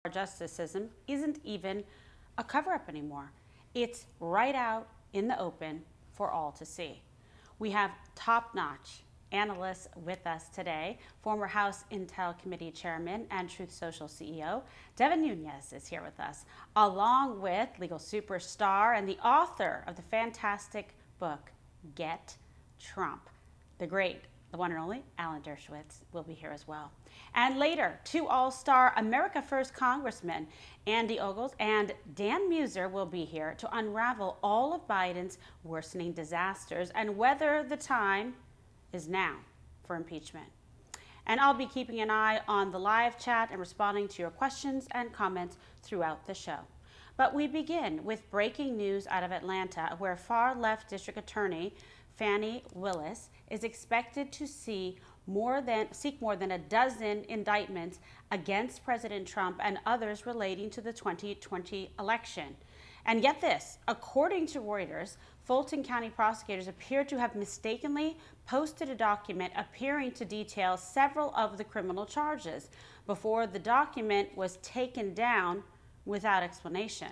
Our justice system isn't even a cover-up anymore. It's right out in the open for all to see. We have top-notch analysts with us today. Former House Intel Committee Chairman and Truth Social CEO Devin Nunes is here with us, along with legal superstar and the author of the fantastic book, Get Trump. The great, the one and only Alan Dershowitz will be here as well. And later, two all-star America First Congressmen, Andy Ogles and Dan Muser, will be here to unravel all of Biden's worsening disasters and whether the time is now for impeachment. And I'll be keeping an eye on the live chat and responding to your questions and comments throughout the show. But we begin with breaking news out of Atlanta, where far-left District Attorney Fani Willis is expected to seek more than a dozen indictments against President Trump and others relating to the 2020 election. And get this, according to Reuters, Fulton County prosecutors appear to have mistakenly posted a document appearing to detail several of the criminal charges before the document was taken down without explanation.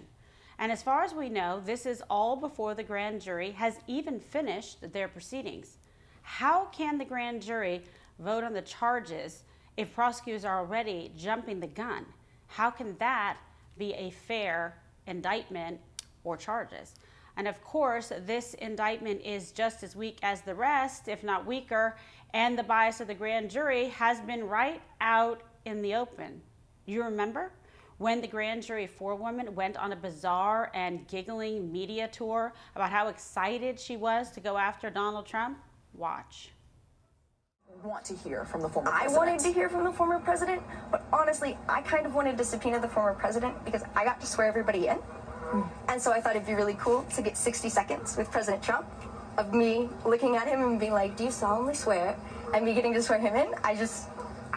And as far as we know, this is all before the grand jury has even finished their proceedings. How can the grand jury vote on the charges if prosecutors are already jumping the gun? How can that be a fair indictment or charges? And of course, this indictment is just as weak as the rest, if not weaker, and the bias of the grand jury has been right out in the open. You remember when the grand jury forewoman went on a bizarre and giggling media tour about how excited she was to go after Donald Trump? Watch. Want to hear from the former president. I wanted to hear from the former president, but honestly, I kind of wanted to subpoena the former president because I got to swear everybody in. And so I thought it'd be really cool to get 60 seconds with President Trump of me looking at him and being like, do you solemnly swear? And me getting to swear him in. I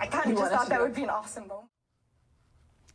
kind of just thought that would be an awesome moment.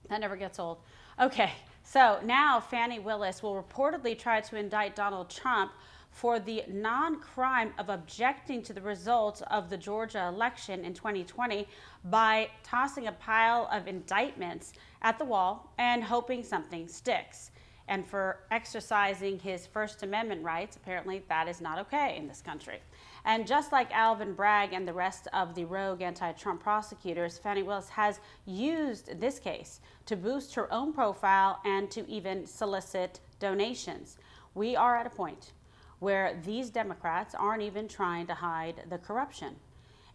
That never gets old. Okay, so now Fani Willis will reportedly try to indict Donald Trump for the non-crime of objecting to the results of the Georgia election in 2020 by tossing a pile of indictments at the wall and hoping something sticks. And for exercising his First Amendment rights, apparently that is not okay in this country. And just like Alvin Bragg and the rest of the rogue anti-Trump prosecutors, Fani Willis has used this case to boost her own profile and to even solicit donations. We are at a point where these Democrats aren't even trying to hide the corruption.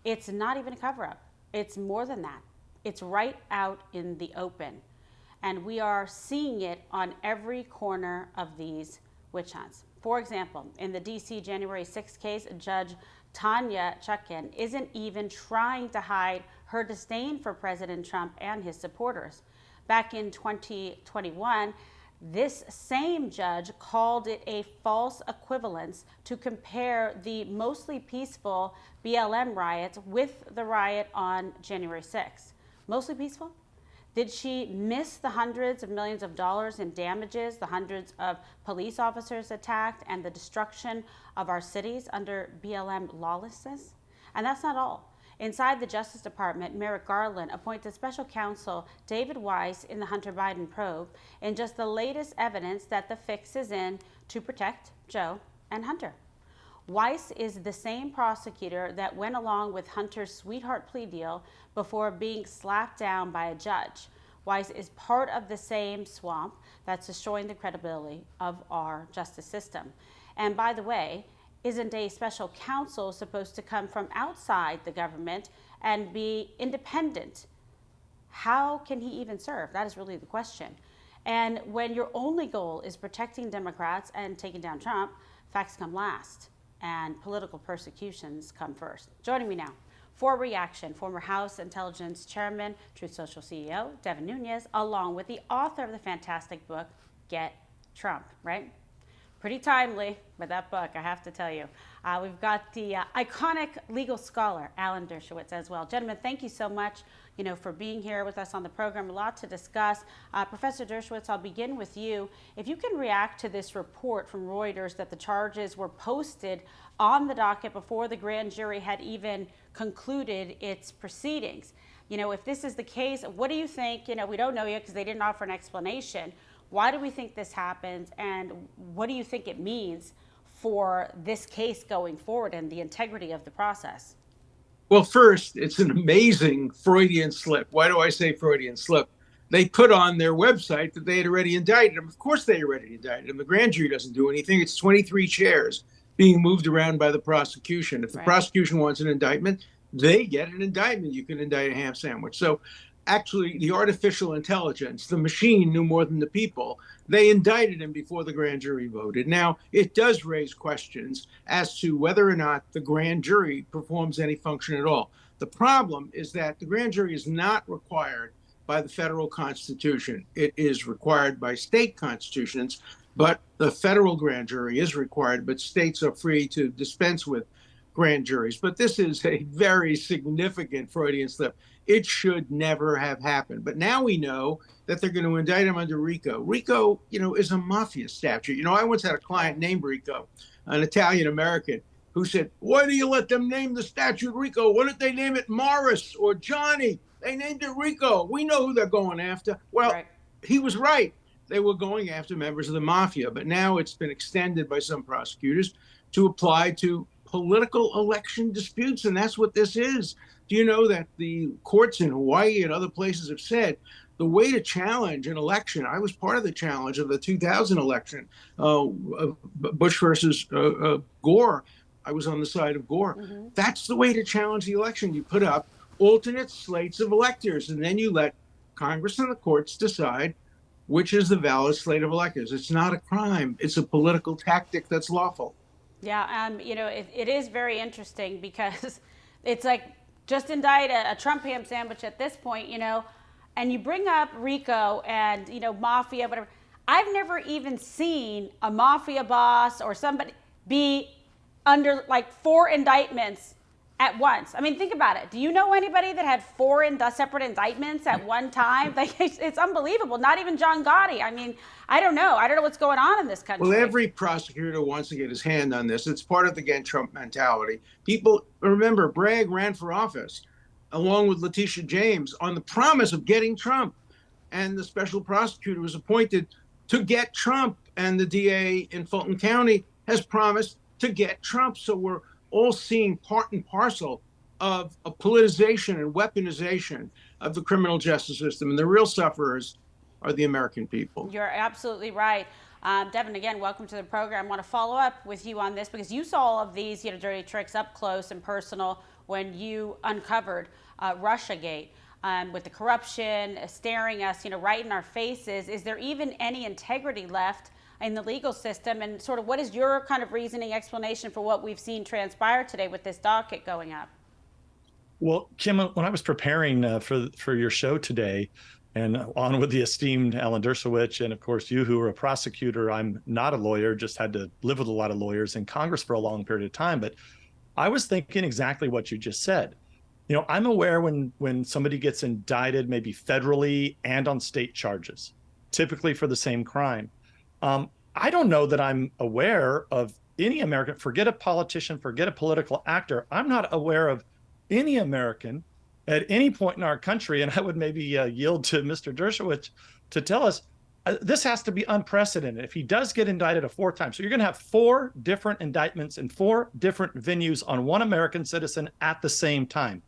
It's not even a cover-up. It's more than that. It's right out in the open. And we are seeing it on every corner of these witch hunts. For example, in the DC January 6th case, Judge Tanya Chutkan isn't even trying to hide her disdain for President Trump and his supporters. Back in 2021, this same judge called it a false equivalence to compare the mostly peaceful BLM riots with the riot on January 6th. Mostly peaceful? Did she miss the hundreds of millions of dollars in damages, the hundreds of police officers attacked, and the destruction of our cities under BLM lawlessness? And that's not all. Inside the Justice Department, Merrick Garland appointed special counsel David Weiss in the Hunter Biden probe in just the latest evidence that the fix is in to protect Joe and Hunter. Weiss is the same prosecutor that went along with Hunter's sweetheart plea deal before being slapped down by a judge. Weiss is part of the same swamp that's destroying the credibility of our justice system. And by the way, isn't a special counsel supposed to come from outside the government and be independent? How can he even serve? That is really the question. And when your only goal is protecting Democrats and taking down Trump, facts come last and political persecutions come first. Joining me now for reaction, former House Intelligence Chairman, Truth Social CEO Devin Nunes, along with the author of the fantastic book, Get Trump, right? Pretty timely with that book, I have to tell you. We've got the iconic legal scholar, Alan Dershowitz, as well. Gentlemen, thank you so much, for being here with us on the program. A lot to discuss. Professor Dershowitz, I'll begin with you. If you can react to this report from Reuters that the charges were posted on the docket before the grand jury had even concluded its proceedings. If this is the case, what do you think? We don't know yet because they didn't offer an explanation. Why do we think this happens, and what do you think it means for this case going forward and the integrity of the process? Well, first, it's an amazing Freudian slip. Why do I say Freudian slip? They put on their website that they had already indicted him. Of course, they already indicted him. The grand jury doesn't do anything. It's 23 chairs being moved around by the prosecution. If the prosecution wants an indictment, they get an indictment. You can indict a ham sandwich. So actually, the artificial intelligence, the machine knew more than the people. They indicted him before the grand jury voted. Now, it does raise questions as to whether or not the grand jury performs any function at all. The problem is that the grand jury is not required by the federal constitution. It is required by state constitutions, but the federal grand jury is required, but states are free to dispense with grand juries. But this is a very significant Freudian slip. It should never have happened. But now we know that they're going to indict him under RICO. RICO, is a mafia statute. I once had a client named RICO, an Italian American, who said, why do you let them name the statute RICO? Why don't they name it Morris or Johnny? They named it RICO. We know who they're going after. Well, he was right. They were going after members of the mafia. But now it's been extended by some prosecutors to apply to political election disputes. And that's what this is. Do you know that the courts in Hawaii and other places have said the way to challenge an election? I was part of the challenge of the 2000 election, Bush versus Gore. I was on the side of Gore. Mm-hmm. That's the way to challenge the election. You put up alternate slates of electors, and then you let Congress and the courts decide which is the valid slate of electors. It's not a crime. It's a political tactic that's lawful. Yeah, it is very interesting because it's like just indict a Trump ham sandwich at this point, and you bring up RICO and, mafia, whatever. I've never even seen a mafia boss or somebody be under like 4 indictments at once. I mean, think about it. Do you know anybody that had 4 separate indictments at one time? Like, it's unbelievable. Not even John Gotti. I mean, I don't know. I don't know what's going on in this country. Well, every prosecutor wants to get his hand on this. It's part of the get Trump mentality. People remember Bragg ran for office along with Letitia James on the promise of getting Trump. And the special prosecutor was appointed to get Trump. And the DA in Fulton County has promised to get Trump. So we're all seeing part and parcel of a politicization and weaponization of the criminal justice system. And the real sufferers are the American people. You're absolutely right. Devin, again, welcome to the program. I want to follow up with you on this because you saw all of these dirty tricks up close and personal when you uncovered Russiagate with the corruption staring us right in our faces. Is there even any integrity left in the legal system, and sort of what is your kind of reasoning explanation for what we've seen transpire today with this docket going up? Well, Kim, when I was preparing for your show today, and on with the esteemed Alan Dershowitz, and of course you, who are a prosecutor, I'm not a lawyer, just had to live with a lot of lawyers in Congress for a long period of time, but I was thinking exactly what you just said. I'm aware when somebody gets indicted, maybe federally and on state charges, typically for the same crime. I don't know that I'm aware of any American, forget a politician, forget a political actor. I'm not aware of any American at any point in our country, and I would maybe yield to Mr. Dershowitz to tell us, this has to be unprecedented if he does get indicted a 4th time. So you're going to have 4 different indictments in 4 different venues on one American citizen at the same time.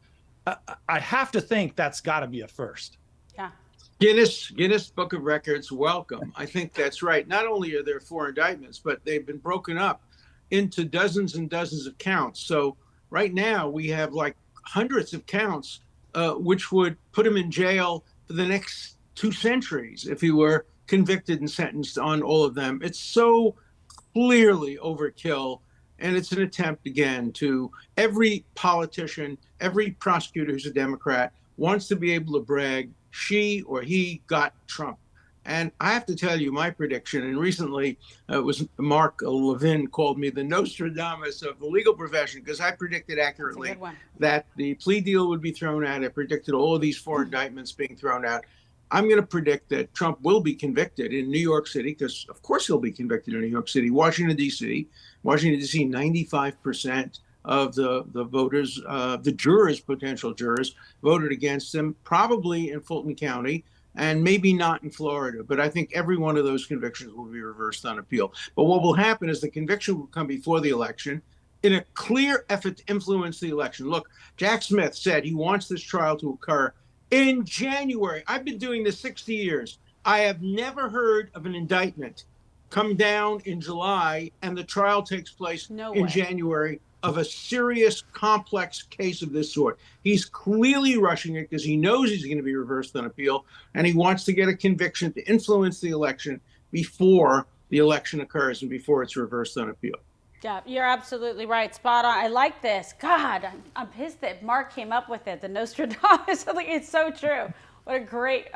I have to think that's got to be a first. Yeah. Guinness Book of Records, welcome. I think that's right. Not only are there 4 indictments, but they've been broken up into dozens and dozens of counts. So right now we have like hundreds of counts, which would put him in jail for the next 2 centuries if he were convicted and sentenced on all of them. It's so clearly overkill. And it's an attempt, again, to every politician, every prosecutor who's a Democrat wants to be able to brag she or he got Trump. And I have to tell you my prediction, and recently it was Mark Levin called me the Nostradamus of the legal profession because I predicted accurately that the plea deal would be thrown out. I predicted all of these 4 indictments being thrown out. I'm going to predict that Trump will be convicted in New York City because, of course, he'll be convicted in New York City. Washington, D.C., 95% of the voters, the jurors, potential jurors, voted against him, probably in Fulton County and maybe not in Florida. But I think every one of those convictions will be reversed on appeal. But what will happen is the conviction will come before the election in a clear effort to influence the election. Look, Jack Smith said he wants this trial to occur in January. I've been doing this 60 years. I have never heard of an indictment come down in July and the trial takes place in January of a serious, complex case of this sort. He's clearly rushing it because he knows he's going to be reversed on appeal, and he wants to get a conviction to influence the election before the election occurs and before it's reversed on appeal. Yeah, you're absolutely right. Spot on. I like this. God, I'm pissed that Mark came up with it, the Nostradamus. It's so true. What a great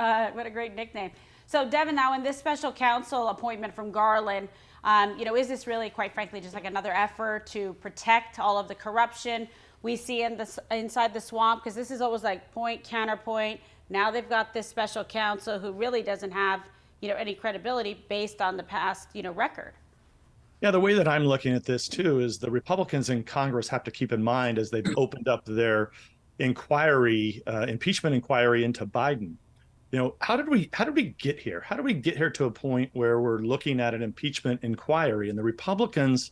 nickname. So, Devin, now in this special counsel appointment from Garland, is this really, quite frankly, just like another effort to protect all of the corruption we see inside the swamp? Because this is always like point, counterpoint. Now they've got this special counsel who really doesn't have, any credibility based on the past, record. Yeah, the way that I'm looking at this too is the Republicans in Congress have to keep in mind as they've opened up their impeachment inquiry into Biden. How did we get here? How did we get here to a point where we're looking at an impeachment inquiry? And the Republicans,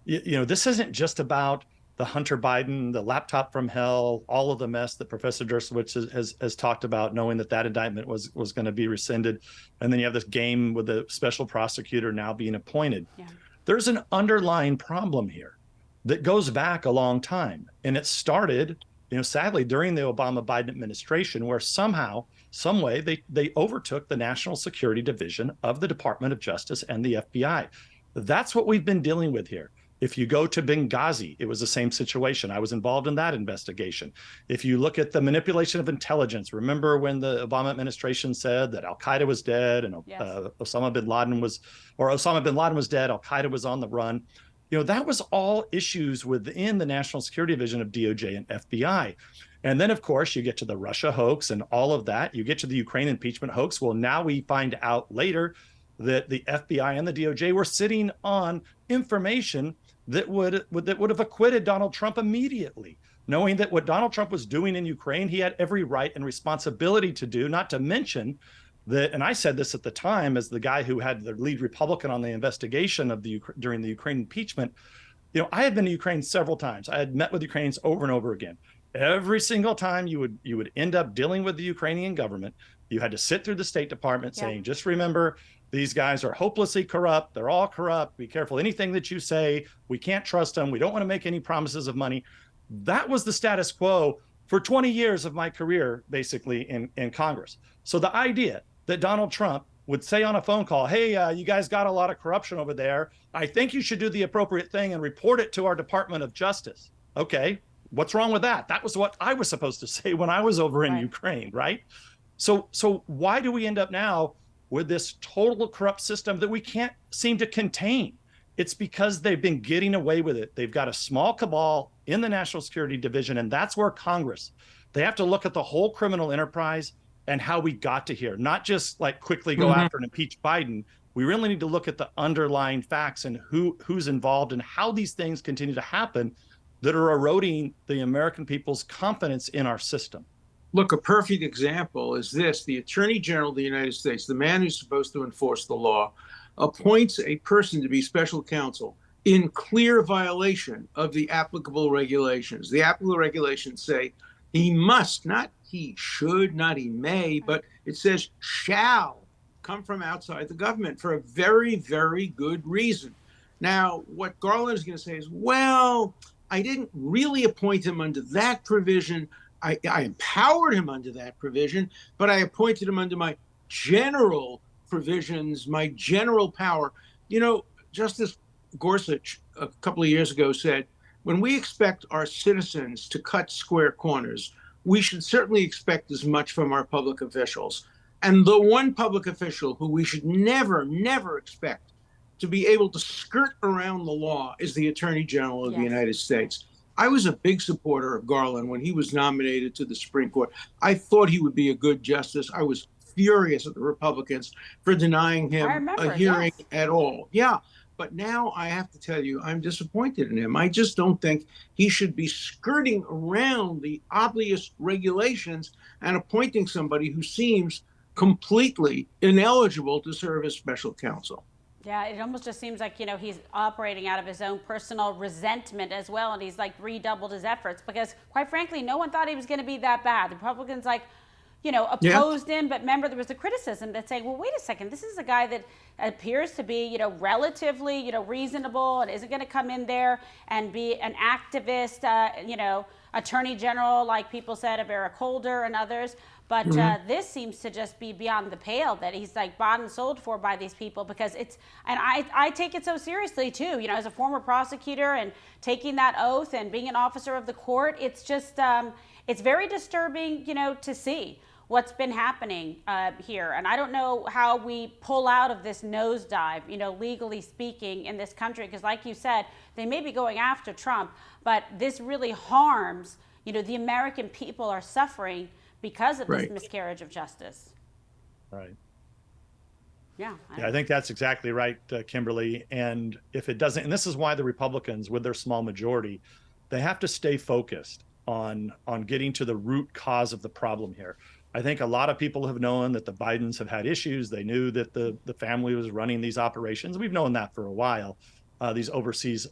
this isn't just about the Hunter Biden, the laptop from hell, all of the mess that Professor Dershowitz has talked about, knowing that indictment was going to be rescinded. And then you have this game with the special prosecutor now being appointed. Yeah. There's an underlying problem here that goes back a long time. And it started, sadly, during the Obama-Biden administration, where somehow, some way, they overtook the National Security Division of the Department of Justice and the FBI. That's what we've been dealing with here. If you go to Benghazi, it was the same situation. I was involved in that investigation. If you look at the manipulation of intelligence, remember when the Obama administration said that Al-Qaeda was dead and yes. Osama bin Laden was dead, Al-Qaeda was on the run. That was all issues within the National Security Division of DOJ and FBI. And then, of course, you get to the Russia hoax and all of that. You get to the Ukraine impeachment hoax. Well, now we find out later that the FBI and the DOJ were sitting on information that would have acquitted Donald Trump immediately, knowing that what Donald Trump was doing in Ukraine, he had every right and responsibility to do, not to mention that, and I said this at the time as the guy who had the lead Republican on the investigation of during the Ukraine impeachment, I had been to Ukraine several times. I had met with Ukrainians over and over again. Every single time you would end up dealing with the Ukrainian government, you had to sit through the State Department saying, just remember, these guys are hopelessly corrupt. They're all corrupt. Be careful. Anything that you say, we can't trust them. We don't want to make any promises of money. That was the status quo for 20 years of my career, basically, in Congress. So the idea that Donald Trump would say on a phone call, hey, you guys got a lot of corruption over there. I think you should do the appropriate thing and report it to our Department of Justice. Okay, what's wrong with that? That was what I was supposed to say when I was over in Ukraine, right? So why do we end up now with this total corrupt system that we can't seem to contain? It's because they've been getting away with it. They've got a small cabal in the National Security Division, and that's where Congress, they have to look at the whole criminal enterprise and how we got to here, not just like quickly go after and impeach Biden. We really need to look at the underlying facts and who's involved and how these things continue to happen that are eroding the American people's confidence in our system. Look, a perfect example is this. The Attorney General of the United States, the man who's supposed to enforce the law, appoints a person to be special counsel in clear violation of the applicable regulations. The applicable regulations say he must, not he should, not he may, but it says shall come from outside the government for a very, very good reason. Now, what Garland is going to say is, well, I didn't really appoint him under that provision. I empowered him under that provision, but I appointed him under my general provisions, my general power. Justice Gorsuch a couple of years ago said, when we expect our citizens to cut square corners, we should certainly expect as much from our public officials. And the one public official who we should never, never expect to be able to skirt around the law is the Attorney General of the United States. I was a big supporter of Garland when he was nominated to the Supreme Court. I thought he would be a good justice. I was furious at the Republicans for denying him a hearing at all. Yeah, But now I have to tell you, I'm disappointed in him. I just don't think he should be skirting around the obvious regulations and appointing somebody who seems completely ineligible to serve as special counsel. Yeah, it almost just seems like, he's operating out of his own personal resentment as well. And he's like redoubled his efforts because, quite frankly, no one thought he was going to be that bad. The Republicans, Yeah. opposed him. But remember, there was the criticism that saying, well, wait a second, this is a guy that appears to be, relatively, reasonable and isn't going to come in there and be an activist, attorney general, like people said of Eric Holder and others. But this seems to just be beyond the pale that he's like bought and sold for by these people because and I take it so seriously too, as a former prosecutor and taking that oath and being an officer of the court, it's just, it's very disturbing, to see what's been happening here. And I don't know how we pull out of this nosedive, legally speaking in this country, because like you said, they may be going after Trump, but this really harms, the American people are suffering because of this miscarriage of justice. Right. Yeah. I think that's exactly right, Kimberly. And if it doesn't, and this is why the Republicans, with their small majority, they have to stay focused on getting to the root cause of the problem here. I think a lot of people have known that the Bidens have had issues. They knew that the family was running these operations. We've known that for a while. These overseas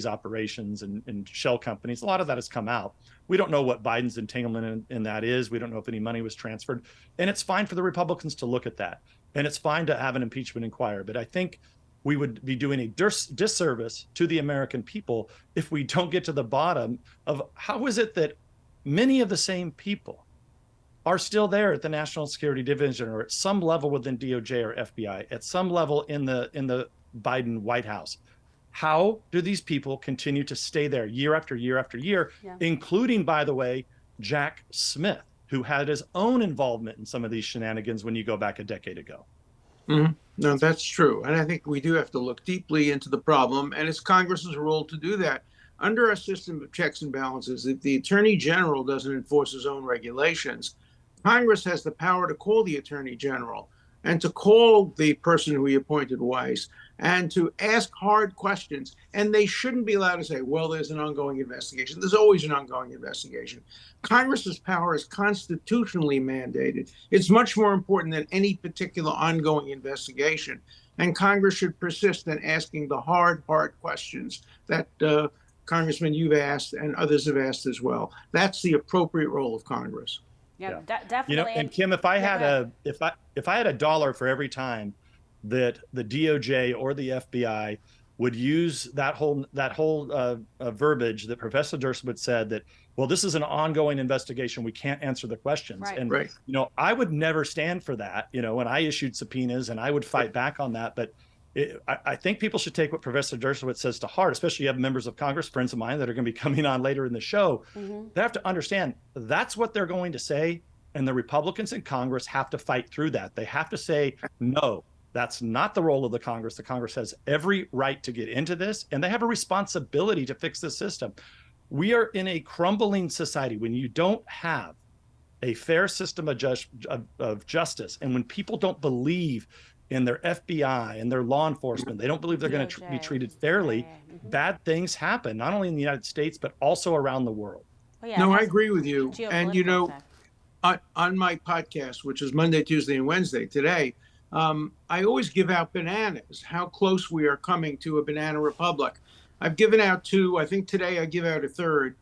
operations and shell companies. A lot of that has come out. We don't know what Biden's entanglement in that is. We don't know if any money was transferred. And it's fine for the Republicans to look at that. And it's fine to have an impeachment inquiry. But I think we would be doing a disservice to the American people if we don't get to the bottom of how is it that many of the same people are still there at the National Security Division or at some level within DOJ or FBI, at some level in the Biden White House. How do these people continue to stay there year after year after year, including, by the way, Jack Smith, who had his own involvement in some of these shenanigans when you go back a decade ago? Mm-hmm. No, that's true. And I think we do have to look deeply into the problem, and it's Congress's role to do that. Under a system of checks and balances, if the Attorney General doesn't enforce his own regulations, Congress has the power to call the Attorney General and to call the person who he appointed Weiss and to ask hard questions. And they shouldn't be allowed to say, well, there's an ongoing investigation. There's always an ongoing investigation. Congress's power is constitutionally mandated. It's much more important than any particular ongoing investigation. And Congress should persist in asking the hard questions that Congressman, you've asked and others have asked as well. That's the appropriate role of Congress. Yeah. Definitely. And Kim, if I had a dollar for every time that the DOJ or the FBI would use that whole verbiage that Professor Dershowitz said that, well, this is an ongoing investigation, we can't answer the questions. Right. And I would never stand for that, when I issued subpoenas, and I would fight back on that. But I think people should take what Professor Dershowitz says to heart, especially you have members of Congress, friends of mine that are going to be coming on later in the show. Mm-hmm. They have to understand that's what they're going to say. And the Republicans in Congress have to fight through that. They have to say, no, that's not the role of the Congress. The Congress has every right to get into this, and they have a responsibility to fix the system. We are in a crumbling society when you don't have a fair system of justice, and when people don't believe in their FBI and their law enforcement, they don't believe they're going to be treated fairly, bad things happen, not only in the United States, but also around the world. Well, yeah, no, I agree with you. And, effect. On my podcast, which is Monday, Tuesday, and Wednesday today, I always give out bananas, how close we are coming to a banana republic. I've given out 2. I think today I give out a 3rd.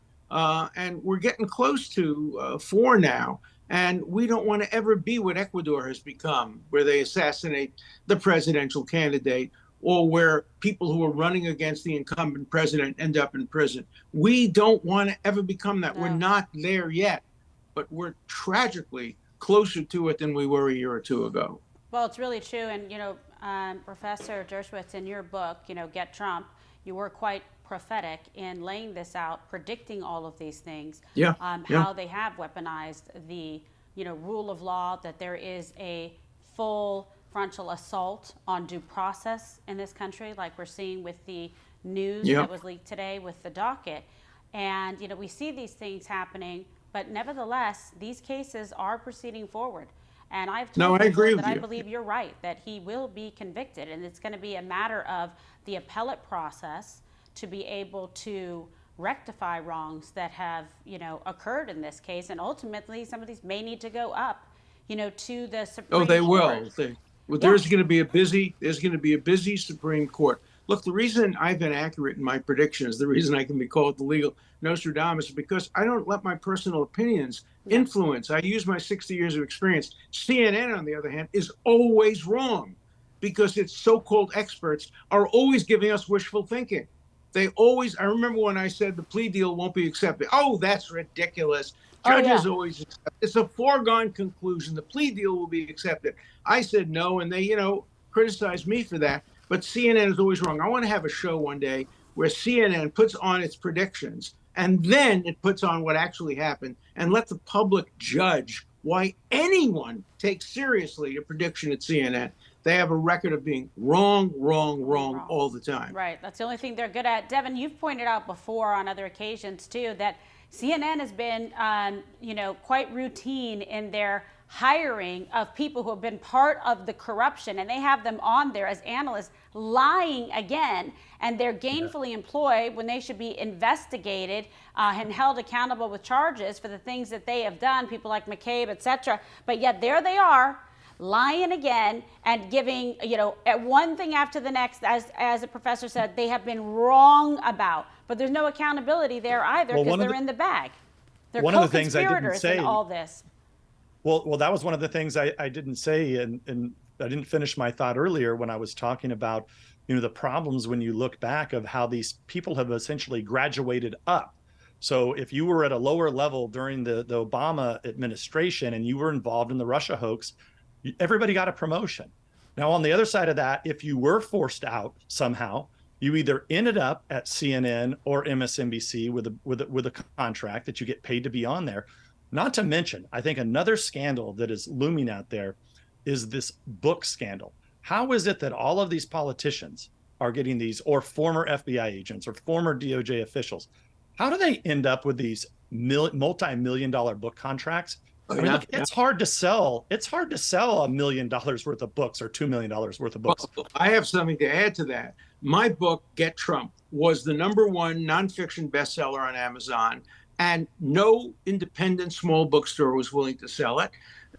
And we're getting close to 4 now. And we don't want to ever be what Ecuador has become, where they assassinate the presidential candidate or where people who are running against the incumbent president end up in prison. We don't want to ever become that. No. We're not there yet, but we're tragically closer to it than we were a year or 2 ago. Well, it's really true. And, Professor Dershowitz, in your book, Get Trump, you were quite prophetic in laying this out, predicting all of these things, how they have weaponized the, rule of law, that there is a full frontal assault on due process in this country, like we're seeing with the news that was leaked today with the docket. And, we see these things happening, but nevertheless, these cases are proceeding forward. And I've No, told I the agree board with that I you. believe you're right, that he will be convicted. And it's going to be a matter of the appellate process to be able to rectify wrongs that have, occurred in this case. And ultimately, some of these may need to go up, to the Supreme Oh, they Court. will. Well, Yeah. there's going to be a busy Supreme Court. Look, the reason I've been accurate in my predictions, the reason I can be called the legal Nostradamus, is because I don't let my personal opinions Yeah. influence. I use my 60 years of experience. CNN, on the other hand, is always wrong because its so-called experts are always giving us wishful thinking. I remember when I said the plea deal won't be accepted. Oh, that's ridiculous. Oh, yeah. Judges always accept. It's a foregone conclusion. The plea deal will be accepted. I said no, and they, criticized me for that. But CNN is always wrong. I want to have a show one day where CNN puts on its predictions and then it puts on what actually happened and let the public judge why anyone takes seriously a prediction at CNN. They have a record of being wrong all the time. Right. That's the only thing they're good at. Devin, you've pointed out before on other occasions, too, that CNN has been, quite routine in their hiring of people who have been part of the corruption, and they have them on there as analysts lying again, and they're gainfully employed when they should be investigated and held accountable with charges for the things that they have done, people like McCabe, etc. But yet there they are, lying again and giving, at one thing after the next, as a professor said, they have been wrong about. But there's no accountability there either because they're in the bag. They're one of the things I didn't co-conspirators say, in all this. Well, that was one of the things I didn't say, and I didn't finish my thought earlier when I was talking about, the problems when you look back of how these people have essentially graduated up. So if you were at a lower level during the Obama administration and you were involved in the Russia hoax, everybody got a promotion. Now, on the other side of that, if you were forced out somehow, you either ended up at CNN or MSNBC with a contract that you get paid to be on there. Not to mention, I think another scandal that is looming out there is this book scandal. How is it that all of these politicians are getting these, or former FBI agents or former DOJ officials, how do they end up with these multi-million-dollar book contracts? I mean, look, it's hard to sell. It's hard to sell $1 million worth of books or $2 million worth of books. Well, I have something to add to that. My book, Get Trump, was the #1 nonfiction bestseller on Amazon, and no independent small bookstore was willing to sell it.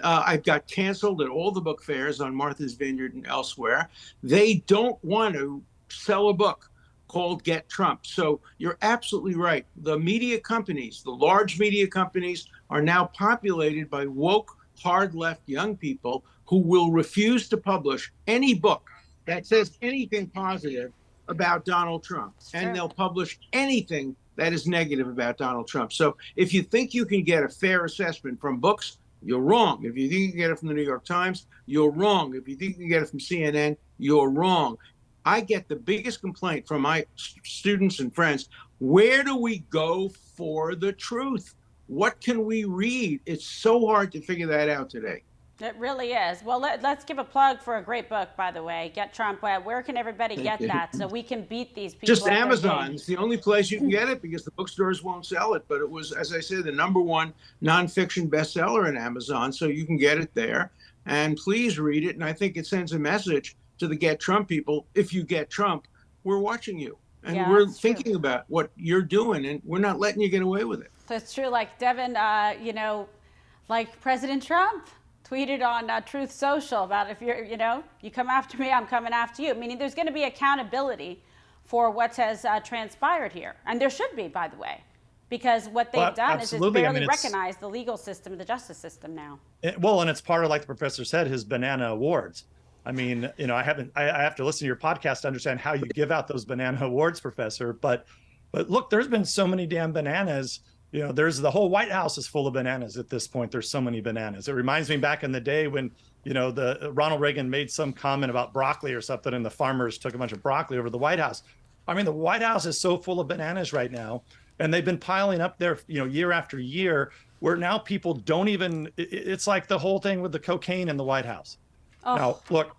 I got canceled at all the book fairs on Martha's Vineyard and elsewhere. They don't want to sell a book called Get Trump. So you're absolutely right. The media companies, the large media companies, are now populated by woke, hard left young people who will refuse to publish any book that says anything positive about Donald Trump. And they'll publish anything that is negative about Donald Trump. So if you think you can get a fair assessment from books, you're wrong. If you think you can get it from the New York Times, you're wrong. If you think you can get it from CNN, you're wrong. I get the biggest complaint from my students and friends. Where do we go for the truth? What can we read? It's so hard to figure that out today. It really is. Well, let's give a plug for a great book, by the way, Get Trump. Where can everybody get that so we can beat these people? Just Amazon. It's the only place you can get it because the bookstores won't sell it. But it was, as I said, the #1 nonfiction bestseller in Amazon, so you can get it there. And please read it. And I think it sends a message to the Get Trump people. If you get Trump, we're watching you. And we're thinking about what you're doing, and we're not letting you get away with it. That's true. Like Devin, like President Trump tweeted on Truth Social about if you're, you come after me, I'm coming after you. Meaning there's going to be accountability for what has transpired here. And there should be, by the way, because what they've done is it's barely recognized the legal system, the justice system now. And it's part of, like the professor said, his banana awards. I mean, I have to listen to your podcast to understand how you give out those banana awards, Professor. But look, there's been so many damn bananas. There's the whole White House is full of bananas at this point. There's so many bananas. It reminds me back in the day when, the Ronald Reagan made some comment about broccoli or something, and the farmers took a bunch of broccoli over the White House. I mean, the White House is so full of bananas right now, and they've been piling up there, year after year, where now people don't even. It's like the whole thing with the cocaine in the White House. Oh. Now, look,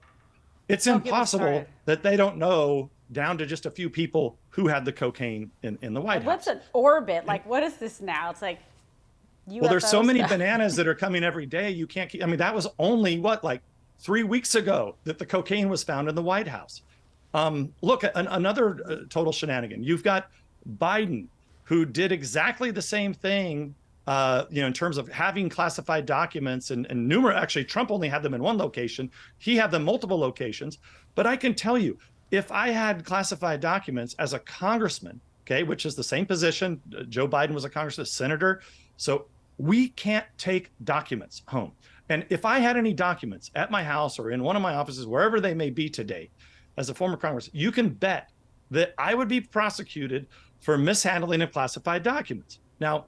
it's impossible that they don't know down to just a few people who had the cocaine in the White House. What's an orbit? Like, what is this now? It's like Well, there's so UFO many stuff. bananas that are coming every day. You can't keep, I mean, that was only what, like 3 weeks ago that the cocaine was found in the White House. Look, another total shenanigan. You've got Biden, who did exactly the same thing, in terms of having classified documents and numerous. Actually, Trump only had them in one location. He had them multiple locations. But I can tell you, if I had classified documents as a congressman, okay, which is the same position, Joe Biden was a congressman, senator. So we can't take documents home. And if I had any documents at my house or in one of my offices, wherever they may be today, as a former Congress, you can bet that I would be prosecuted for mishandling of classified documents. Now,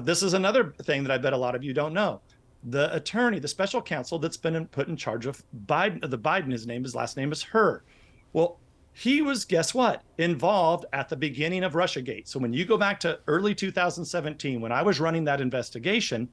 this is another thing that I bet a lot of you don't know. The attorney, the special counsel that's been put in charge of Biden, his last name is Hur. Well, he was, guess what, involved at the beginning of Russiagate. So when you go back to early 2017, when I was running that investigation,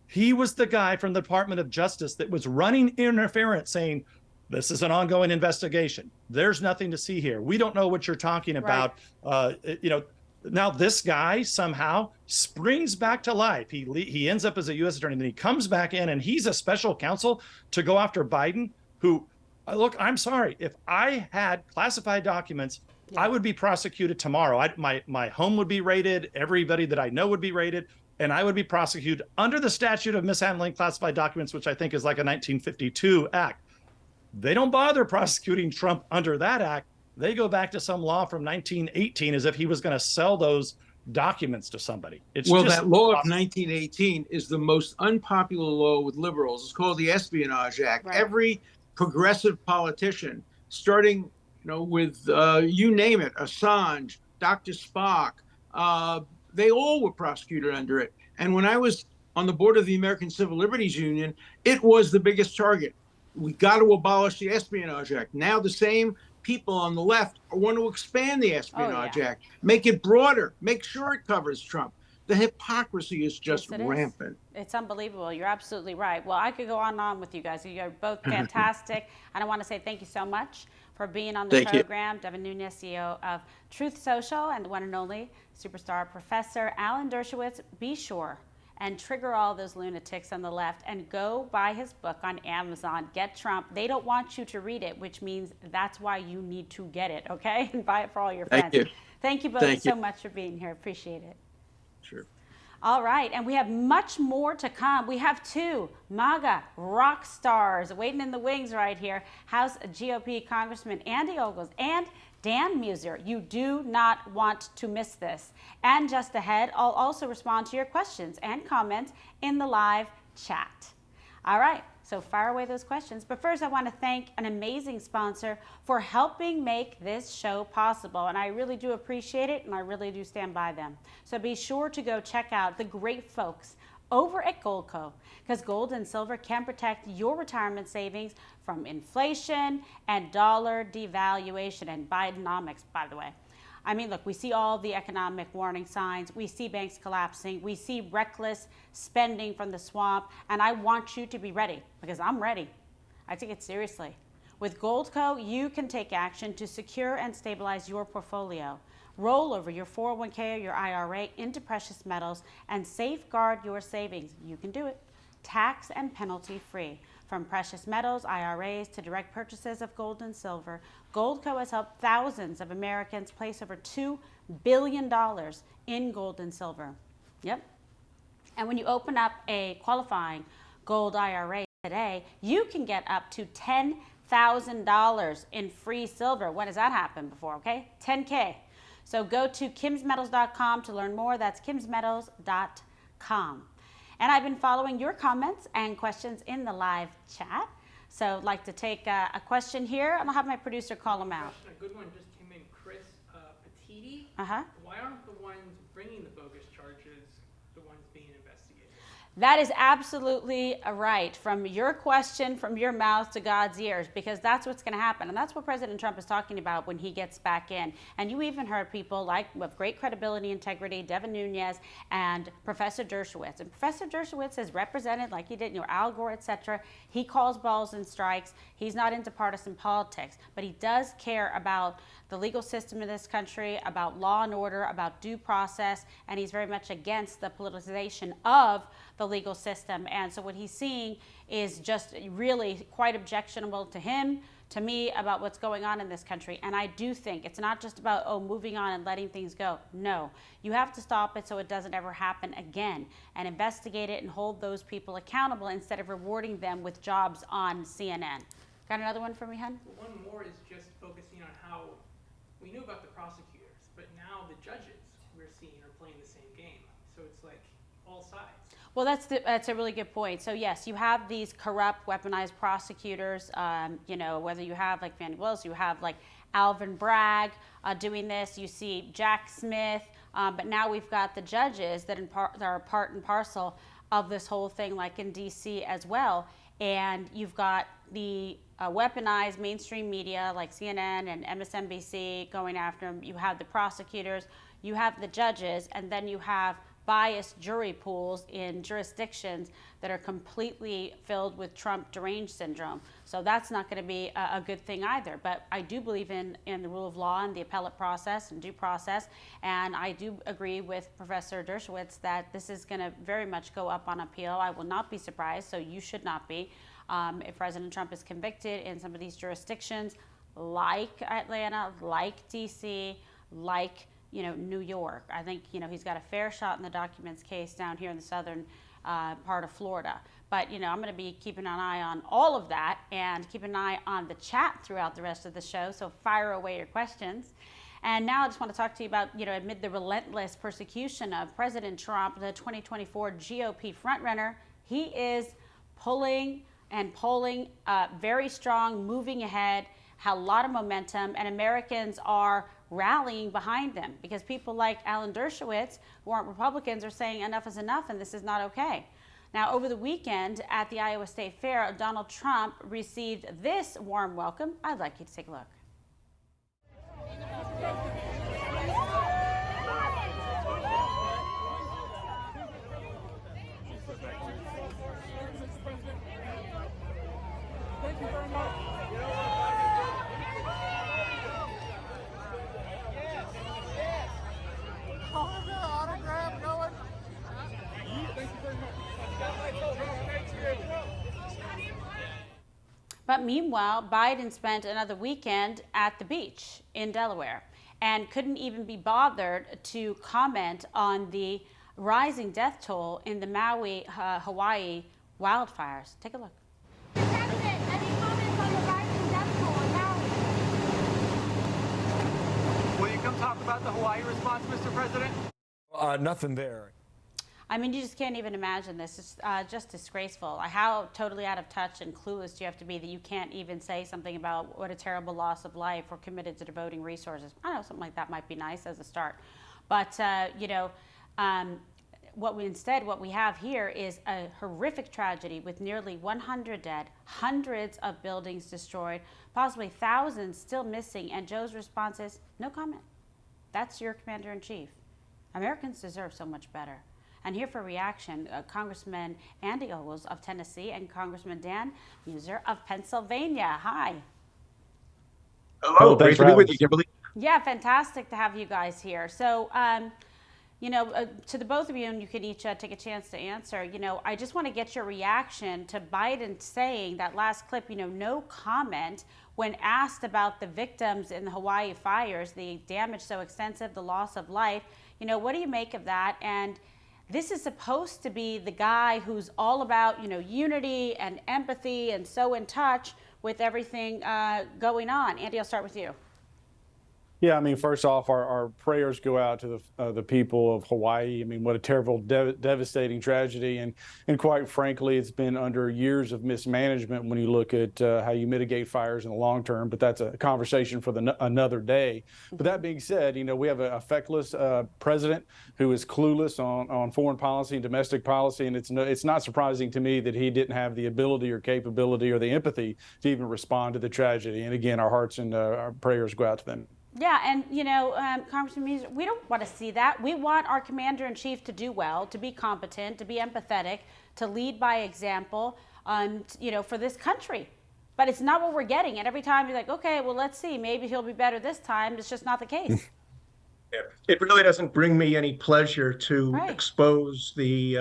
he was the guy from the Department of Justice that was running interference, saying, this is an ongoing investigation. There's nothing to see here. We don't know what you're talking about. Right. Now this guy somehow springs back to life. He ends up as a U.S. attorney, and then he comes back in, and he's a special counsel to go after Biden, who, look, I'm sorry. If I had classified documents, I would be prosecuted tomorrow. My home would be raided. Everybody that I know would be raided. And I would be prosecuted under the statute of mishandling classified documents, which I think is like a 1952 act. They don't bother prosecuting Trump under that act. They go back to some law from 1918 as if he was going to sell those documents to somebody. That law of 1918 is the most unpopular law with liberals. It's called the Espionage Act. Right. Every progressive politician, starting with you name it, Assange, Dr. Spock, they all were prosecuted under it. And when I was on the board of the American Civil Liberties Union, it was the biggest target. We got to abolish the Espionage Act. Now the same people on the left want to expand the Espionage Act, make it broader, make sure it covers Trump. The hypocrisy is just rampant. It's unbelievable. You're absolutely right. Well, I could go on and on with you guys. You're both fantastic. And I want to say thank you so much for being on the program. Devin Nunes, CEO of Truth Social, and the one and only superstar Professor Alan Dershowitz. Be sure and trigger all those lunatics on the left and go buy his book on Amazon. Get Trump. They don't want you to read it, which means that's why you need to get it, okay? And buy it for all your friends. Thank you. Thank you both so much for being here. Appreciate it. Sure. All right, and we have much more to come. We have two MAGA rock stars waiting in the wings right here. House GOP Congressman Andy Ogles and Dan Muser. You do not want to miss this. And just ahead, I'll also respond to your questions and comments in the live chat. All right, so fire away those questions. But first, I want to thank an amazing sponsor for helping make this show possible. And I really do appreciate it, and I really do stand by them. So be sure to go check out the great folks over at Goldco, because gold and silver can protect your retirement savings from inflation and dollar devaluation and Bidenomics, by the way. I mean, look, we see all the economic warning signs. We see banks collapsing. We see reckless spending from the swamp. And I want you to be ready, because I'm ready. I take it seriously. With Goldco, you can take action to secure and stabilize your portfolio. Roll over your 401k or your IRA into precious metals and safeguard your savings. You can do it. Tax and penalty free. From precious metals, IRAs, to direct purchases of gold and silver, Goldco has helped thousands of Americans place over $2 billion in gold and silver. Yep. And when you open up a qualifying gold IRA today, you can get up to $10,000 in free silver. When has that happened before, okay? 10K. So go to kimsmetals.com to learn more. That's kimsmetals.com. And I've been following your comments and questions in the live chat. So I'd like to take a question here, and I'll have my producer call them out. A good one just came in, Chris Petiti. Uh-huh. Why aren't the ones bringing the bogus charges the ones being investigated? That is absolutely right. From your question, from your mouth to God's ears, because that's what's going to happen. And that's what President Trump is talking about when he gets back in. And you even heard people like with great credibility, integrity, Devin Nunes and Professor Dershowitz. And Professor Dershowitz has represented, like he did, Al Gore, etc. He calls balls and strikes. He's not into partisan politics, but he does care about the legal system in this country, about law and order, about due process, and he's very much against the politicization of the legal system. And so what he's seeing is just really quite objectionable to him, to me, about what's going on in this country. And I do think it's not just about, moving on and letting things go. No, you have to stop it so it doesn't ever happen again, and investigate it and hold those people accountable instead of rewarding them with jobs on CNN. Got another one for me, hun? One more is just focusing on how we knew about the prosecutors, but now the judges we're seeing are playing the same game. So it's like all sides. Well, that's a really good point. So yes, you have these corrupt, weaponized prosecutors. Whether you have like Fannie Willis, you have like Alvin Bragg doing this. You see Jack Smith, but now we've got the judges that are part and parcel of this whole thing, like in D.C. as well. And you've got the weaponized mainstream media like CNN and MSNBC going after them. You have the prosecutors, you have the judges, and then you have biased jury pools in jurisdictions that are completely filled with Trump deranged syndrome. So that's not going to be a good thing either. But I do believe in the rule of law and the appellate process and due process. And I do agree with Professor Dershowitz that this is going to very much go up on appeal. I will not be surprised, so you should not be, if President Trump is convicted in some of these jurisdictions like Atlanta, like DC, like New York. I think, he's got a fair shot in the documents case down here in the southern part of Florida. But, I'm going to be keeping an eye on all of that and keep an eye on the chat throughout the rest of the show. So fire away your questions. And now I just want to talk to you about, amid the relentless persecution of President Trump, the 2024 GOP frontrunner, he is pulling and polling very strong, moving ahead, had a lot of momentum, and Americans are rallying behind them because people like Alan Dershowitz, who aren't Republicans, are saying enough is enough and this is not okay. Now, over the weekend at the Iowa State Fair, Donald Trump received this warm welcome. I'd like you to take a look. Thank you very much. Autograph going. Thank you very much. But meanwhile, Biden spent another weekend at the beach in Delaware and couldn't even be bothered to comment on the rising death toll in the Maui, Hawaii wildfires. Take a look. Mr. President, any comments on the rising death toll in Maui? Will you come talk about the Hawaii response, Mr. President? Nothing there. I mean, you just can't even imagine this. It's just disgraceful. How totally out of touch and clueless do you have to be that you can't even say something about what a terrible loss of life we're committed to devoting resources? I don't know, something like that might be nice as a start. But, what we have here is a horrific tragedy with nearly 100 dead, hundreds of buildings destroyed, possibly thousands still missing, and Joe's response is, no comment. That's your commander-in-chief. Americans deserve so much better. And here for reaction, Congressman Andy Ogles of Tennessee and Congressman Dan Muser of Pennsylvania. Hi. Hello, great to be with you, Kimberly. Yeah, fantastic to have you guys here. So, to the both of you, and you can each take a chance to answer, I just want to get your reaction to Biden saying that last clip, no comment when asked about the victims in the Hawaii fires, the damage so extensive, the loss of life. What do you make of that? And this is supposed to be the guy who's all about, unity and empathy and so in touch with everything going on. Andy, I'll start with you. Yeah, I mean, first off, our prayers go out to the people of Hawaii. I mean, what a terrible, devastating tragedy, and quite frankly, it's been under years of mismanagement when you look at how you mitigate fires in the long term. But that's a conversation for another day. But that being said, we have a feckless president who is clueless on foreign policy and domestic policy, and it's not surprising to me that he didn't have the ability or capability or the empathy to even respond to the tragedy. And again, our hearts and our prayers go out to them. Yeah, and Congressman Measer, we don't want to see that. We want our commander-in-chief to do well, to be competent, to be empathetic, to lead by example, for this country. But it's not what we're getting. And every time you're like, okay, well, let's see, maybe he'll be better this time. It's just not the case. It really doesn't bring me any pleasure to expose the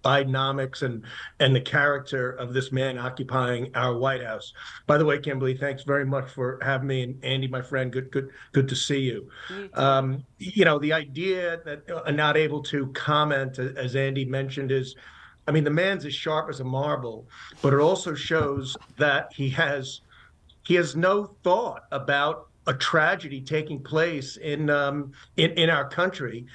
Bidenomics and the character of this man occupying our White House. By the way, Kimberly, thanks very much for having me, and Andy, my friend, good to see you. The idea that I'm not able to comment, as Andy mentioned, is, I mean, the man's as sharp as a marble, but it also shows that he has no thought about a tragedy taking place in our country.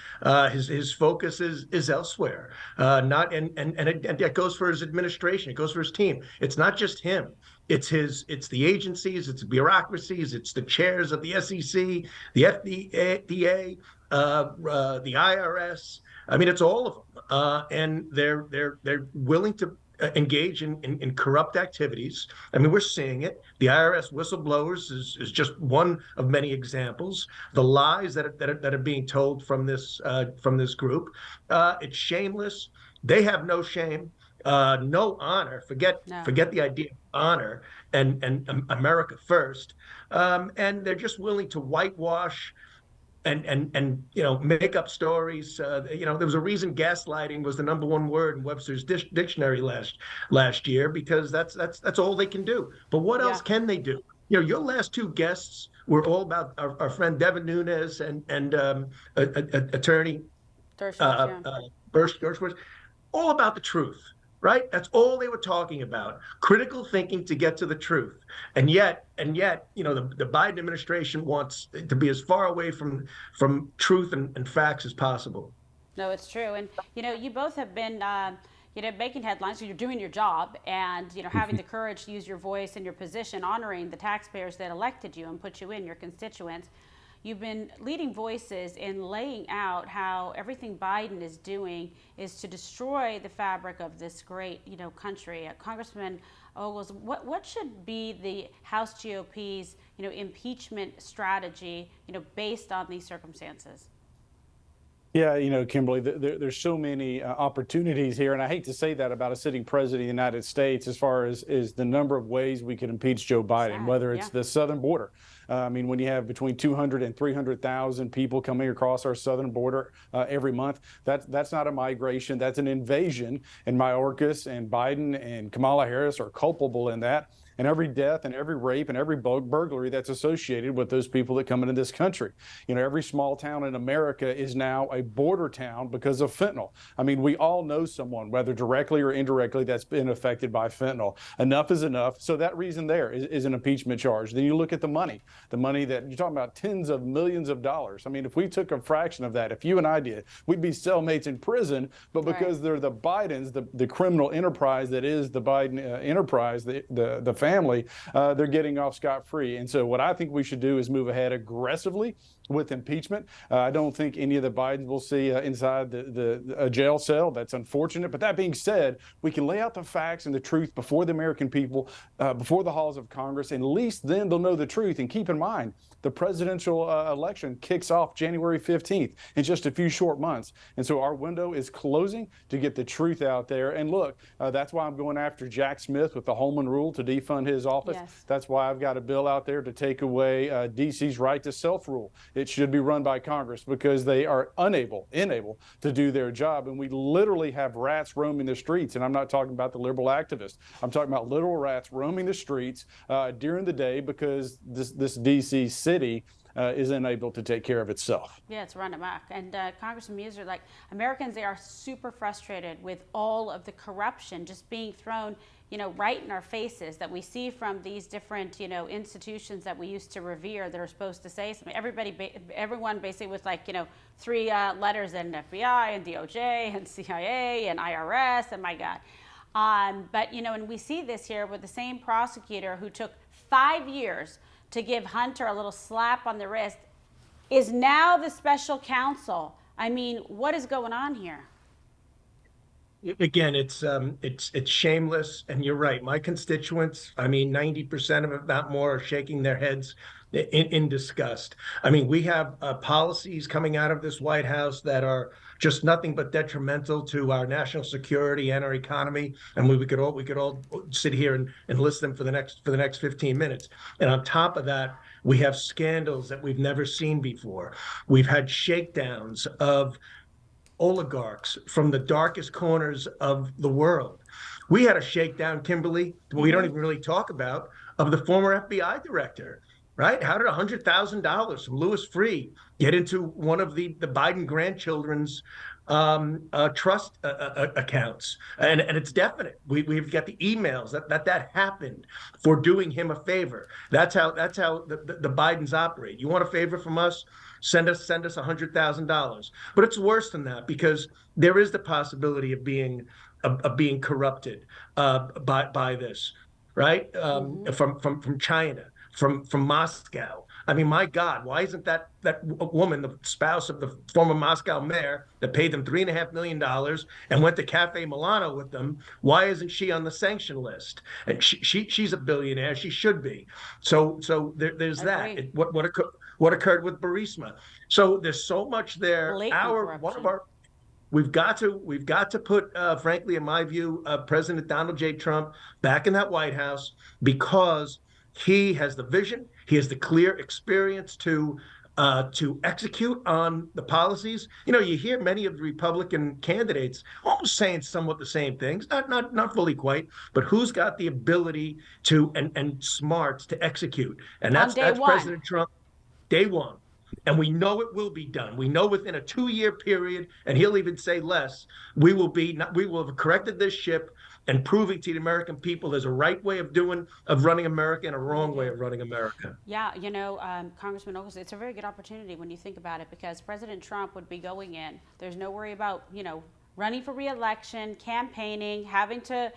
His focus is elsewhere. And that goes for his administration. It goes for his team. It's not just him. It's the agencies. It's the bureaucracies. It's the chairs of the SEC, the FDA, the IRS. I mean, it's all of them. And they're willing to engage in corrupt activities. I mean, we're seeing it. The IRS whistleblowers is just one of many examples. The lies that are being told from this group. It's shameless. They have no shame, no honor. Forget the idea of honor and America first. And they're just willing to whitewash and make up stories. There was a reason gaslighting was the #1 word in Webster's dictionary last year, because that's all they can do. But what else can they do? Your last two guests were all about our friend Devin Nunes and attorney Dershowitz, all about the truth. Right? That's all they were talking about. Critical thinking to get to the truth. And yet, the Biden administration wants to be as far away from truth and facts as possible. No, it's true. And, you both have been, making headlines. So you're doing your job and, having the courage to use your voice and your position, honoring the taxpayers that elected you and put you in, your constituents. You've been leading voices in laying out how everything Biden is doing is to destroy the fabric of this great, country. Congressman Ogles, what should be the House GOP's, impeachment strategy, based on these circumstances? Yeah, Kimberly, there's so many opportunities here, and I hate to say that about a sitting president of the United States as far as the number of ways we can impeach Joe Biden, whether it's the southern border. I mean, when you have between 200 and 300,000 people coming across our southern border every month, that's not a migration, that's an invasion. And Mayorkas and Biden and Kamala Harris are culpable in that. And every death and every rape and every burglary that's associated with those people that come into this country. Every small town in America is now a border town because of fentanyl. I mean, we all know someone, whether directly or indirectly, that's been affected by fentanyl. Enough is enough. So that reason there is an impeachment charge. Then you look at the money that you're talking about, tens of millions of dollars. I mean, if we took a fraction of that, if you and I did, we'd be cellmates in prison. But because they're the Bidens, the criminal enterprise that is the Biden enterprise, the family, they're getting off scot-free. And so what I think we should do is move ahead aggressively with impeachment. I don't think any of the Bidens will see inside a jail cell. That's unfortunate. But that being said, we can lay out the facts and the truth before the American people, before the halls of Congress, and at least then they'll know the truth. And keep in mind, the presidential election kicks off January 15th in just a few short months. And so our window is closing to get the truth out there. And look, that's why I'm going after Jack Smith with the Holman Rule to defund his office. That's why I've got a bill out there to take away D.C.'s right to self-rule. It should be run by Congress because they are unable to do their job. And we literally have rats roaming the streets. And I'm not talking about the liberal activists. I'm talking about literal rats roaming the streets during the day because this D.C. city is unable to take care of itself. Yeah, it's run amok. And Congressman Measer, Americans, they are super frustrated with all of the corruption just being thrown, right in our faces, that we see from these different, institutions that we used to revere that are supposed to say something. Everyone basically was like, 3 letters in FBI and DOJ and CIA and IRS, and my God. But, and we see this here with the same prosecutor who took 5 years to give Hunter a little slap on the wrist is now the special counsel. I mean, what is going on here? Again, it's shameless, and you're right. My constituents, I mean, 90% of it, if not more, are shaking their heads in disgust. I mean, we have policies coming out of this White House that are just nothing but detrimental to our national security and our economy. And we could all sit here and list them for the next 15 minutes. And on top of that, we have scandals that we've never seen before. We've had shakedowns of oligarchs from the darkest corners of the world. We had a shakedown, Kimberly, we don't even really talk about, of the former FBI director, right? How did $100,000 from Louis Freeh get into one of the Biden grandchildren's trust accounts? And it's definite. We've got the emails that happened for doing him a favor. That's how the Bidens operate. You want a favor from us? Send us $100,000. But it's worse than that, because there is the possibility of being corrupted by this, right? From China, from Moscow. I mean, my God, why isn't that woman, the spouse of the former Moscow mayor that paid them $3.5 million and went to Cafe Milano with them? Why isn't she on the sanction list? And she's a billionaire. She should be. So there's that. What occurred with Burisma? So there's so much there. We've got to put, frankly, in my view, President Donald J. Trump back in that White House, because he has the vision, he has the clear experience to execute on the policies. You hear many of the Republican candidates almost saying somewhat the same things, not fully quite, but who's got the ability to and smarts to execute? And that's President Trump, day one. And we know it will be done. We know within a 2-year period, and he'll even say less, we will have corrected this ship and proving to the American people there's a right way of running America and a wrong way of running America. Yeah, Congressman Ogles, it's a very good opportunity when you think about it, because President Trump would be going in. There's no worry about, running for re-election, campaigning, having to,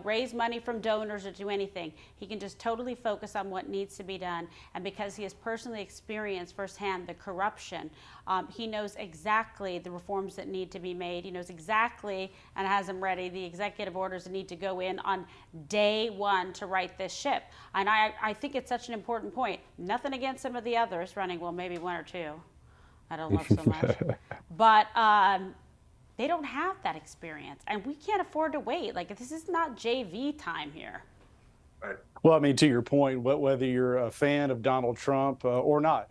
raise money from donors or do anything. He can just totally focus on what needs to be done. And because he has personally experienced firsthand the corruption, he knows exactly the reforms that need to be made. He knows exactly, and has them ready, the executive orders that need to go in on day one to right this ship. And I think it's such an important point. Nothing against some of the others running, well, maybe 1 or 2 I don't love so much. But they don't have that experience, and we can't afford to wait. Like, this is not JV time here. Right. Well, I mean, to your point, whether you're a fan of Donald Trump or not,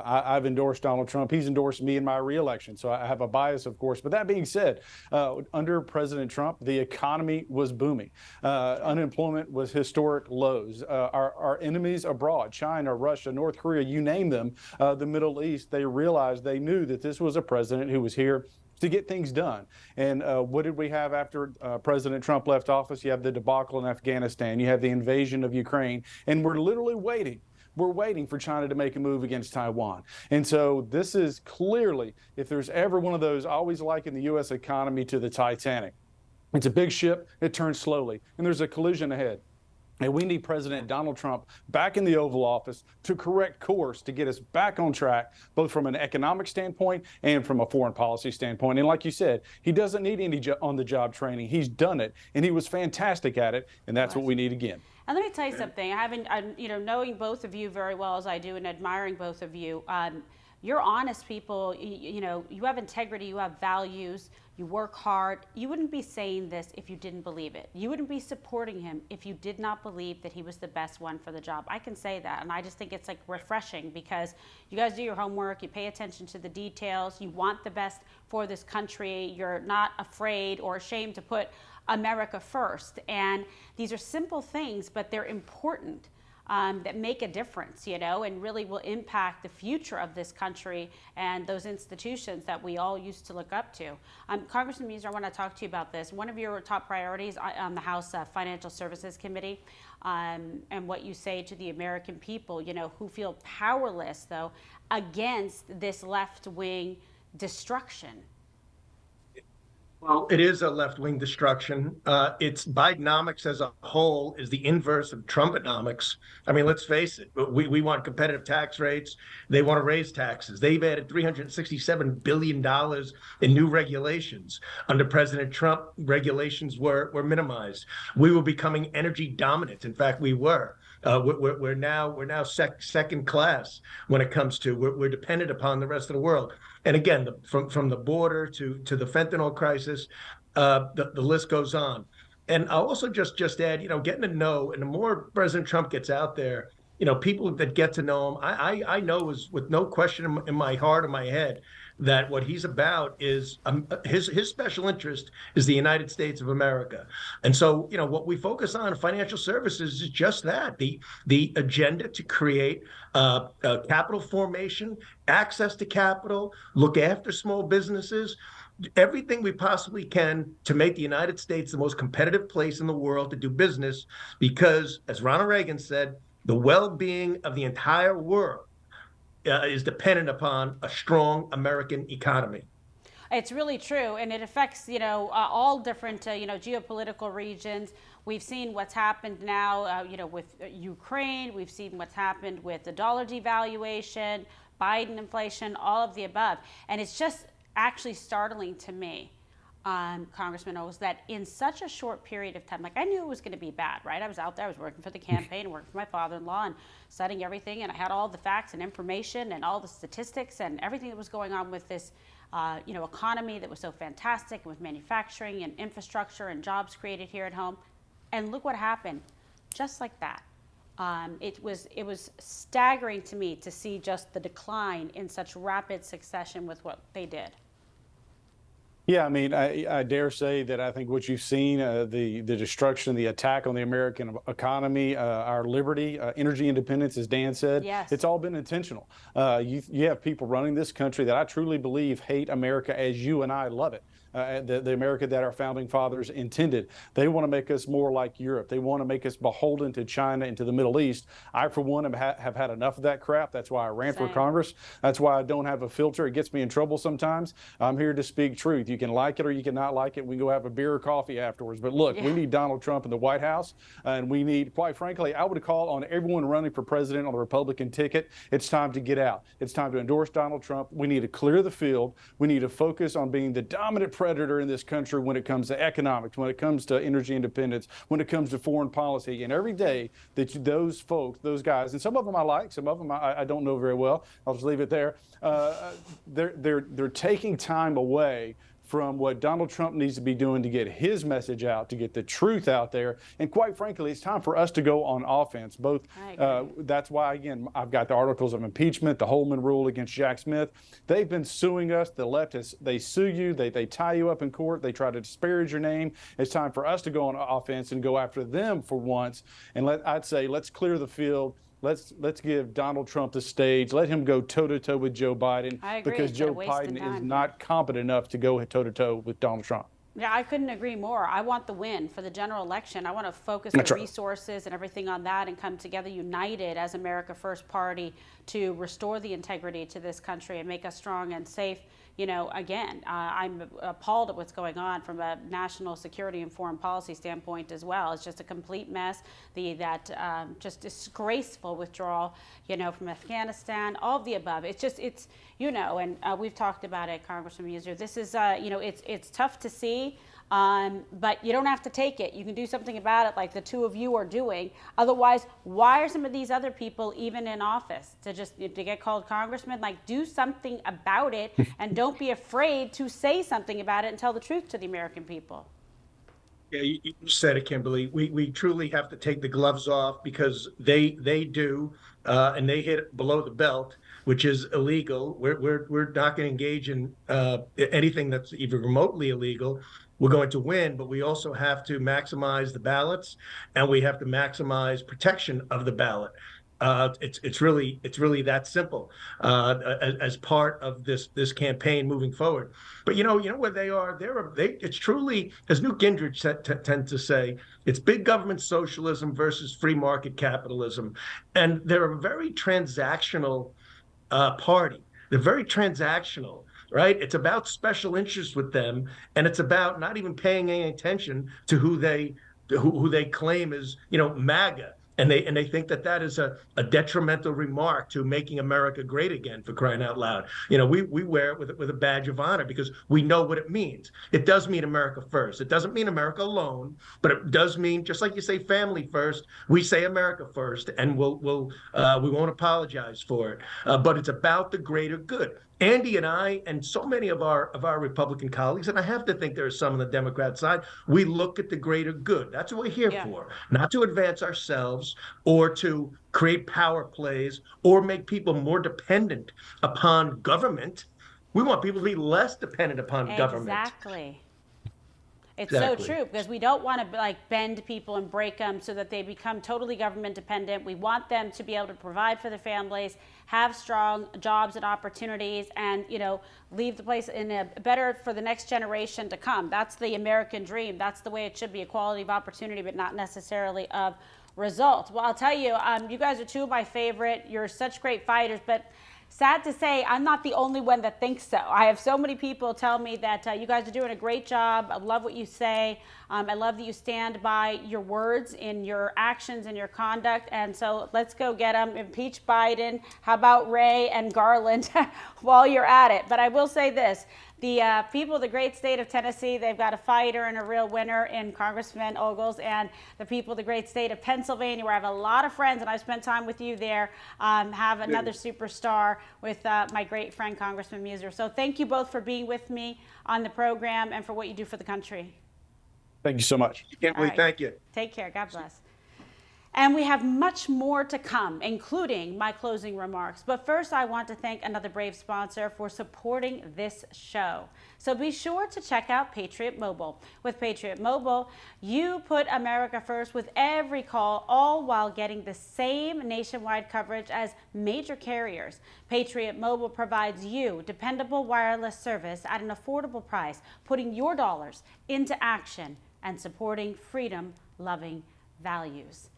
I've endorsed Donald Trump. He's endorsed me in my reelection, so I have a bias, of course. But that being said, under President Trump, the economy was booming. Unemployment was historic lows. Our enemies abroad, China, Russia, North Korea, you name them, the Middle East, they knew that this was a president who was here to get things done. And what did we have after President Trump left office? You have the debacle in Afghanistan. You have the invasion of Ukraine. And we're literally waiting. We're waiting for China to make a move against Taiwan. And so this is clearly, if there's ever one of those, I always liken the U.S. economy to the Titanic. It's a big ship. It turns slowly. And there's a collision ahead. And we need President Donald Trump back in the Oval Office to correct course, to get us back on track, both from an economic standpoint and from a foreign policy standpoint. And like you said, he doesn't need any on-the-job training. He's done it, and he was fantastic at it, and that's what we need again. And let me tell you something. Knowing both of you very well as I do and admiring both of you, you're honest people. You have integrity. You have values. You work hard. You wouldn't be saying this if you didn't believe it. You wouldn't be supporting him if you did not believe that he was the best one for the job. I can say that, and I just think it's like refreshing, because you guys do your homework. You pay attention to the details. You want the best for this country. You're not afraid or ashamed to put America first. And these are simple things, but they're important. that make a difference, and really will impact the future of this country and those institutions that we all used to look up to. Congressman Muser, I want to talk to you about this. One of your top priorities on the House Financial Services Committee, and what you say to the American people, who feel powerless, though, against this left-wing destruction. Well, it is a left-wing destruction. It's Bidenomics as a whole is the inverse of Trumponomics. I mean, let's face it. We want competitive tax rates. They want to raise taxes. They've added $367 billion in new regulations. Under President Trump, regulations were minimized. We were becoming energy dominant. In fact, we were. We're now second class when it comes to we're dependent upon the rest of the world. And again, from the border to the fentanyl crisis, the list goes on. And I'll also just add, getting to know, and the more President Trump gets out there, people that get to know him, I know is with no question in my heart or my head that what he's about is his special interest is the United States of America. And so, what we focus on in financial services is just that, the agenda to create capital formation, access to capital, look after small businesses, everything we possibly can to make the United States the most competitive place in the world to do business, because, as Ronald Reagan said, the well-being of the entire world is dependent upon a strong American economy. It's really true, and it affects, all different, geopolitical regions. We've seen what's happened now, with Ukraine. We've seen what's happened with the dollar devaluation, Biden inflation, all of the above. And it's just actually startling to me, Congressman Owens, that in such a short period of time, like I knew it was going to be bad, right? I was out there, I was working for the campaign and working for my father-in-law and studying everything, and I had all the facts and information and all the statistics and everything that was going on with this economy that was so fantastic, with manufacturing and infrastructure and jobs created here at home. And look what happened, just like that. It was staggering to me to see just the decline in such rapid succession with what they did. Yeah, I mean, I dare say that I think what you've seen, the destruction, the attack on the American economy, our liberty, energy independence, as Dan said, yes, it's all been intentional. You have people running this country that I truly believe hate America as you and I love it. The America that our founding fathers intended. They want to make us more like Europe. They want to make us beholden to China and to the Middle East. I, for one, have had enough of that crap. That's why I ran for Congress. That's why I don't have a filter. It gets me in trouble sometimes. I'm here to speak truth. You can like it or you can not like it. We can go have a beer or coffee afterwards. But look, we need Donald Trump in the White House. And we need, quite frankly, I would call on everyone running for president on the Republican ticket. It's time to get out. It's time to endorse Donald Trump. We need to clear the field. We need to focus on being the dominant predator in this country when it comes to economics, when it comes to energy independence, when it comes to foreign policy. And every day that those folks, those guys, and some of them I like, some of them I don't know very well. I'll just leave it there. They're taking time away from what Donald Trump needs to be doing to get his message out, to get the truth out there. And quite frankly, it's time for us to go on offense. Both. That's why, again, I've got the articles of impeachment, the Holman rule against Jack Smith. They've been suing us. The leftists, they sue you. They tie you up in court. They try to disparage your name. It's time for us to go on offense and go after them for once. And I'd say let's clear the field. Let's give Donald Trump the stage. Let him go toe-to-toe with Joe Biden. I agree. Because Joe Biden is not competent enough to go toe-to-toe with Donald Trump. Yeah, I couldn't agree more. I want the win for the general election. I want to focus the resources and everything on that and come together united as America First Party to restore the integrity to this country and make us strong and safe. Again, I'm appalled at what's going on from a national security and foreign policy standpoint as well. It's just a complete mess. Just disgraceful withdrawal, from Afghanistan, all of the above. And we've talked about it, Congressman Muser. This is, it's tough to see. But you don't have to take it. You can do something about it like the two of you are doing. Otherwise, why are some of these other people even in office to get called congressmen? Like, do something about it and don't be afraid to say something about it and tell the truth to the American people. Yeah, you said it, Kimberly. We truly have to take the gloves off because they do, and they hit below the belt, which is illegal. We're not going to engage in anything that's even remotely illegal. we're going to win, but we also have to maximize the ballots, and we have to maximize protection of the ballot. It's really that simple as part of this campaign moving forward. But you know where they are. It's truly, as Newt Gingrich tends to say, it's big government socialism versus free market capitalism, and they're a very transactional party. They're very transactional, right? It's about special interests with them, and it's about not even paying any attention to who they claim is, MAGA. And they think that is a detrimental remark to making America great again, for crying out loud. We wear it with a badge of honor because we know what it means. It does mean America first. It doesn't mean America alone, but it does mean, just like you say family first, we say America first, and we won't apologize for it. But it's about the greater good. Andy and I, and so many of our Republican colleagues, and I have to think there are some on the Democrat side, we look at the greater good. That's what we're here for, not to advance ourselves or to create power plays or make people more dependent upon government. We want people to be less dependent upon government. Exactly. It's so true, because we don't want to bend people and break them so that they become totally government dependent. We want them to be able to provide for their families, have strong jobs and opportunities, and leave the place in a better for the next generation to come. That's the American dream. That's the way it should be: equality of opportunity, but not necessarily of results. Well, I'll tell you, you guys are two of my favorite. You're such great fighters, but sad to say, I'm not the only one that thinks so. I have so many people tell me that you guys are doing a great job. I love what you say. I love that you stand by your words in your actions and your conduct. And so let's go get them. Impeach Biden. How about Ray and Garland while you're at it? But I will say this. The people of the great state of Tennessee, they've got a fighter and a real winner in Congressman Ogles, and the people of the great state of Pennsylvania, where I have a lot of friends, and I've spent time with you there, have another superstar with my great friend, Congressman Muser. So thank you both for being with me on the program and for what you do for the country. Thank you so much. Kimberly, thank you. Take care. God bless. And we have much more to come, including my closing remarks. But first, I want to thank another brave sponsor for supporting this show. So be sure to check out Patriot Mobile. With Patriot Mobile, you put America first with every call, all while getting the same nationwide coverage as major carriers. Patriot Mobile provides you dependable wireless service at an affordable price, putting your dollars into action and supporting freedom-loving values.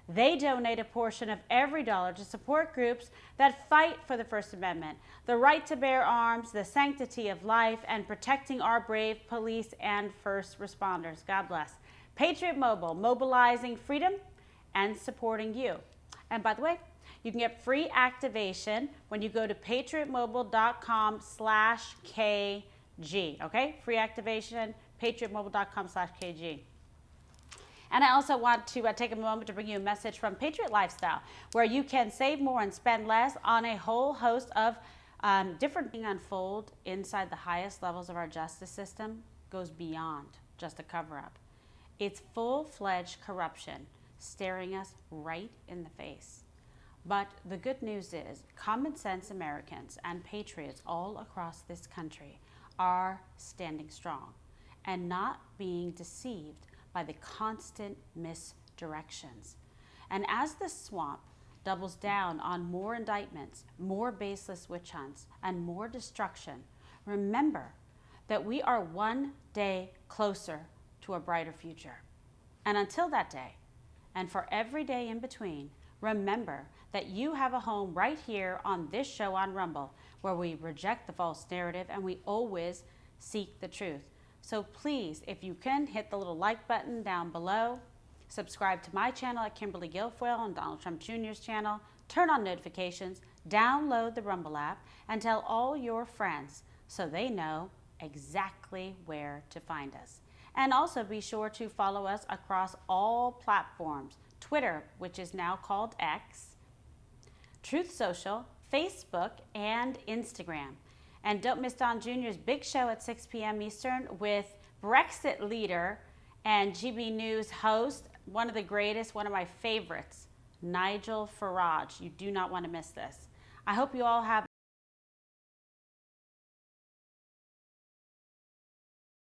They donate a portion of every dollar to support groups that fight for the First Amendment, the right to bear arms, the sanctity of life, and protecting our brave police and first responders. God bless. Patriot Mobile, mobilizing freedom and supporting you. And by the way, you can get free activation when you go to patriotmobile.com/KG. Okay? Free activation, patriotmobile.com/KG. And I also want to take a moment to bring you a message from Patriot Lifestyle, where you can save more and spend less on a whole host of different things unfold inside the highest levels of our justice system. Goes beyond just a cover-up. It's full-fledged corruption staring us right in the face. But the good news is, common sense Americans and patriots all across this country are standing strong and not being deceived by the constant misdirections. And as the swamp doubles down on more indictments, more baseless witch hunts, and more destruction, remember that we are one day closer to a brighter future. And until that day, and for every day in between, remember that you have a home right here on this show on Rumble, where we reject the false narrative and we always seek the truth. So please, if you can, hit the little like button down below, subscribe to my channel at Kimberly Guilfoyle and Donald Trump Jr.'s channel, turn on notifications, download the Rumble app, and tell all your friends so they know exactly where to find us. And also be sure to follow us across all platforms: Twitter, which is now called X, Truth Social, Facebook, and Instagram. And don't miss Don Jr.'s big show at 6 p.m. Eastern with Brexit leader and GB News host, one of the greatest, one of my favorites, Nigel Farage. You do not want to miss this. I hope you all have